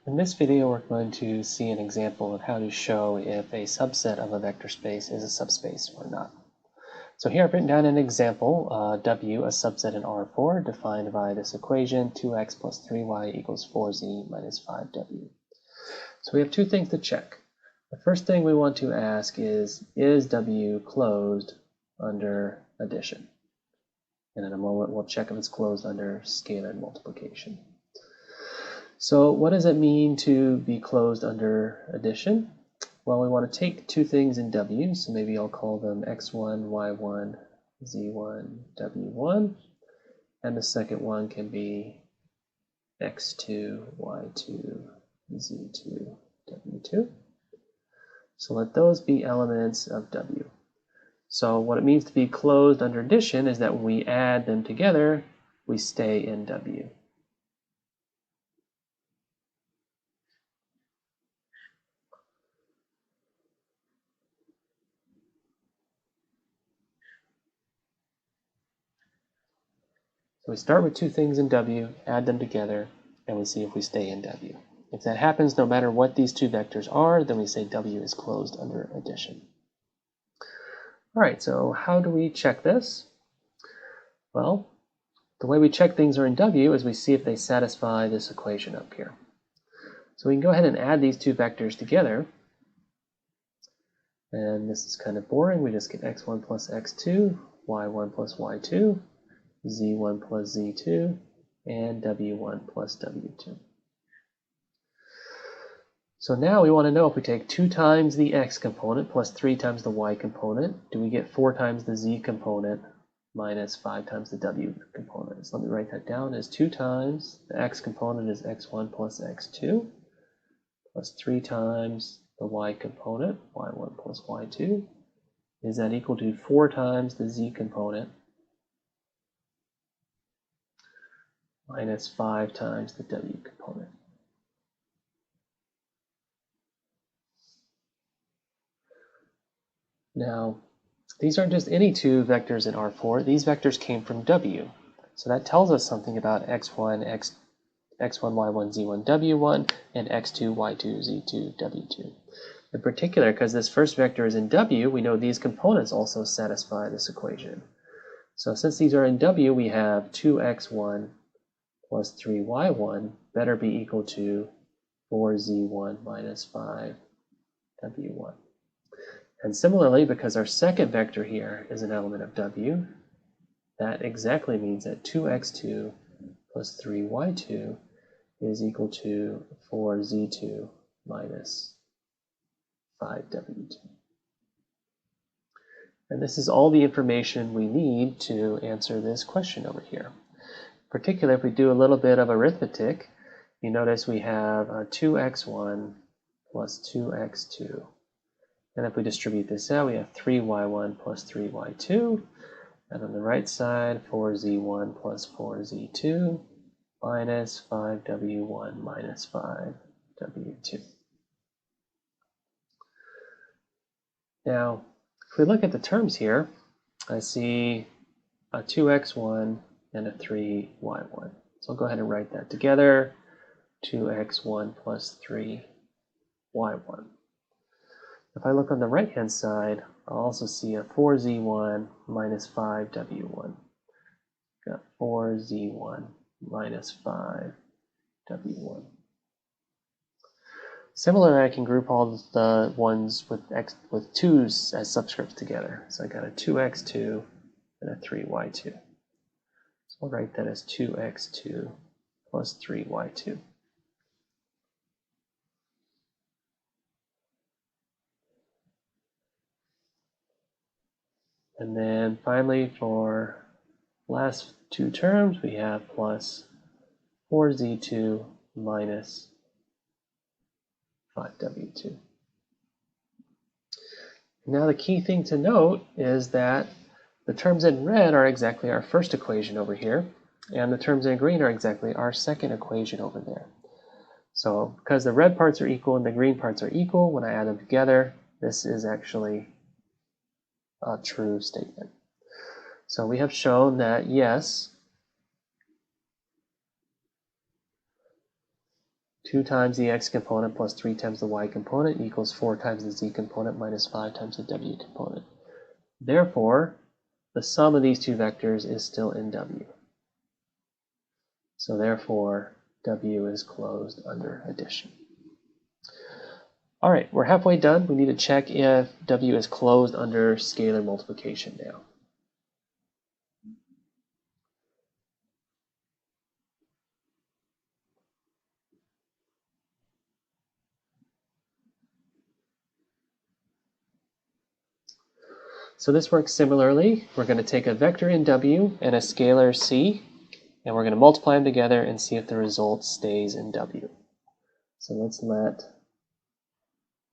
In this video, we're going to see an example of how to show if a subset of a vector space is a subspace or not. So here I've written down an example, W, a subset in R4, defined by this equation, 2x plus 3y equals 4z minus 5w. So we have two things to check. The first thing we want to ask is W closed under addition? And in a moment, we'll check if it's closed under scalar multiplication. So what does it mean to be closed under addition? Well, we want to take two things in W, so maybe I'll call them x1, y1, z1, w1, and the second one can be x2, y2, z2, w2. So let those be elements of W. So what it means to be closed under addition is that when we add them together, we stay in W. So we start with two things in W, add them together, and we see if we stay in W. If that happens, no matter what these two vectors are, then we say W is closed under addition. All right, so how do we check this? Well, the way we check things are in W is we see if they satisfy this equation up here. So we can go ahead and add these two vectors together. And this is kind of boring. We just get x1 plus x2, y1 plus y2, z1 plus z2, and w1 plus w2. So now we want to know if we take 2 times the x component plus 3 times the y component, do we get 4 times the z component minus 5 times the w component? So let me write that down as 2 times the x component is x1 plus x2 plus 3 times the y component, y1 plus y2. Is that equal to 4 times the z component minus 5 times the w component? Now, these aren't just any two vectors in R4. These vectors came from W. So that tells us something about x1, x1, y1, z1, w1, and x2, y2, z2, w2. In particular, because this first vector is in W, we know these components also satisfy this equation. So since these are in W, we have 2x1 plus 3y1 better be equal to 4z1 minus 5w1. And similarly, because our second vector here is an element of W, that exactly means that 2x2 plus 3y2 is equal to 4z2 minus 5w2. And this is all the information we need to answer this question over here. Particularly, if we do a little bit of arithmetic, you notice we have 2x1 plus 2x2. And if we distribute this out, we have 3y1 plus 3y2. And on the right side, 4z1 plus 4z2 minus 5w1 minus 5w2. Now, if we look at the terms here, I see a 2x1 and a 3y1. So I'll go ahead and write that together. 2x1 plus 3y1. If I look on the right-hand side, I'll also see a 4z1 minus 5w1. Got 4z1 minus 5w1. Similarly, I can group all the ones with 2's as subscripts together. So I got a 2x2 and a 3y2. So I'll write that as 2x2 plus 3y2. And then finally, for last two terms, we have plus 4z2 minus 5w2. Now the key thing to note is that the terms in red are exactly our first equation over here, and the terms in green are exactly our second equation over there. So because the red parts are equal and the green parts are equal, when I add them together, this is actually a true statement. So we have shown that yes, 2 times the x component plus 3 times the y component equals 4 times the z component minus 5 times the w component. Therefore, the sum of these two vectors is still in W. So therefore, W is closed under addition. All right, we're halfway done. We need to check if W is closed under scalar multiplication now. So this works similarly. We're going to take a vector in W and a scalar C, and we're going to multiply them together and see if the result stays in W. So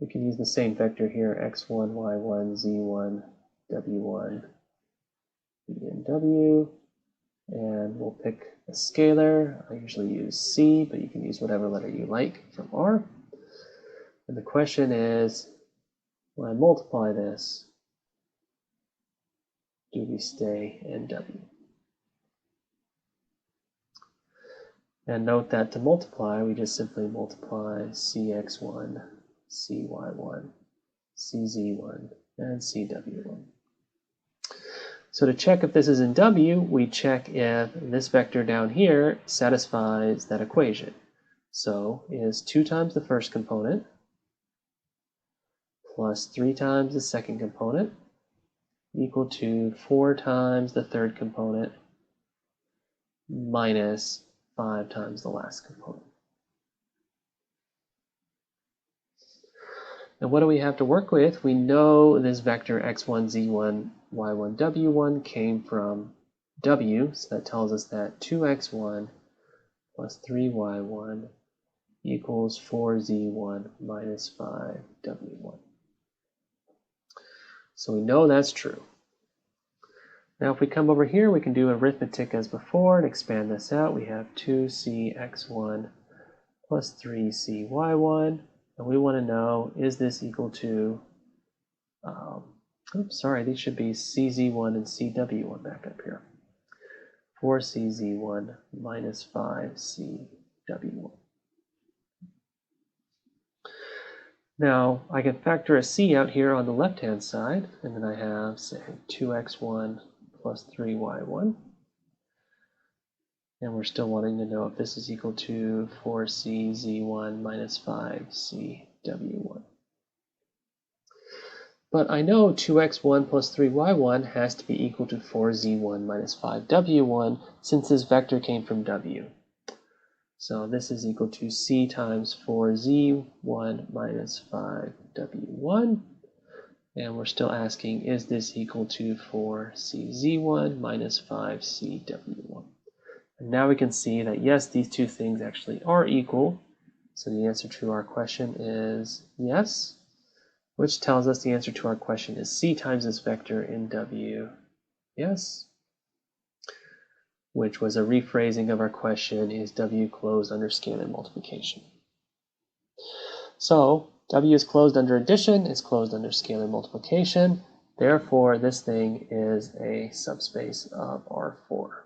we can use the same vector here, x1, y1, z1, w1, be in W, and we'll pick a scalar. I usually use C, but you can use whatever letter you like from R. And the question is, when I multiply this, do we stay in W? And note that to multiply, we just simply multiply cx1, cy1, cz1, and cw1. So to check if this is in W, we check if this vector down here satisfies that equation. So is 2 times the first component plus 3 times the second component equal to 4 times the third component minus 5 times the last component. And what do we have to work with? We know this vector x1, z1, y1, w1 came from W, so that tells us that 2x1 plus 3y1 equals 4z1 minus 5w1. So we know that's true. Now if we come over here, we can do arithmetic as before and expand this out. We have 2cx1 plus 3cy1, and we want to know, is this equal to, these should be cz1 and cw1 back up here. 4cz1 minus 5cw1. Now, I can factor a c out here on the left-hand side, and then I have, say, 2x1 plus 3y1. And we're still wanting to know if this is equal to 4cz1 minus 5cw1. But I know 2x1 plus 3y1 has to be equal to 4z1 minus 5w1 since this vector came from W. So this is equal to c times 4z1 minus 5w1. And we're still asking, is this equal to 4cz1 minus 5cw1? And now we can see that, yes, these two things actually are equal. So the answer to our question is yes, which tells us the answer to our question is c times this vector in W, yes, which was a rephrasing of our question, is W closed under scalar multiplication? So W is closed under addition, is closed under scalar multiplication. Therefore, this thing is a subspace of R4.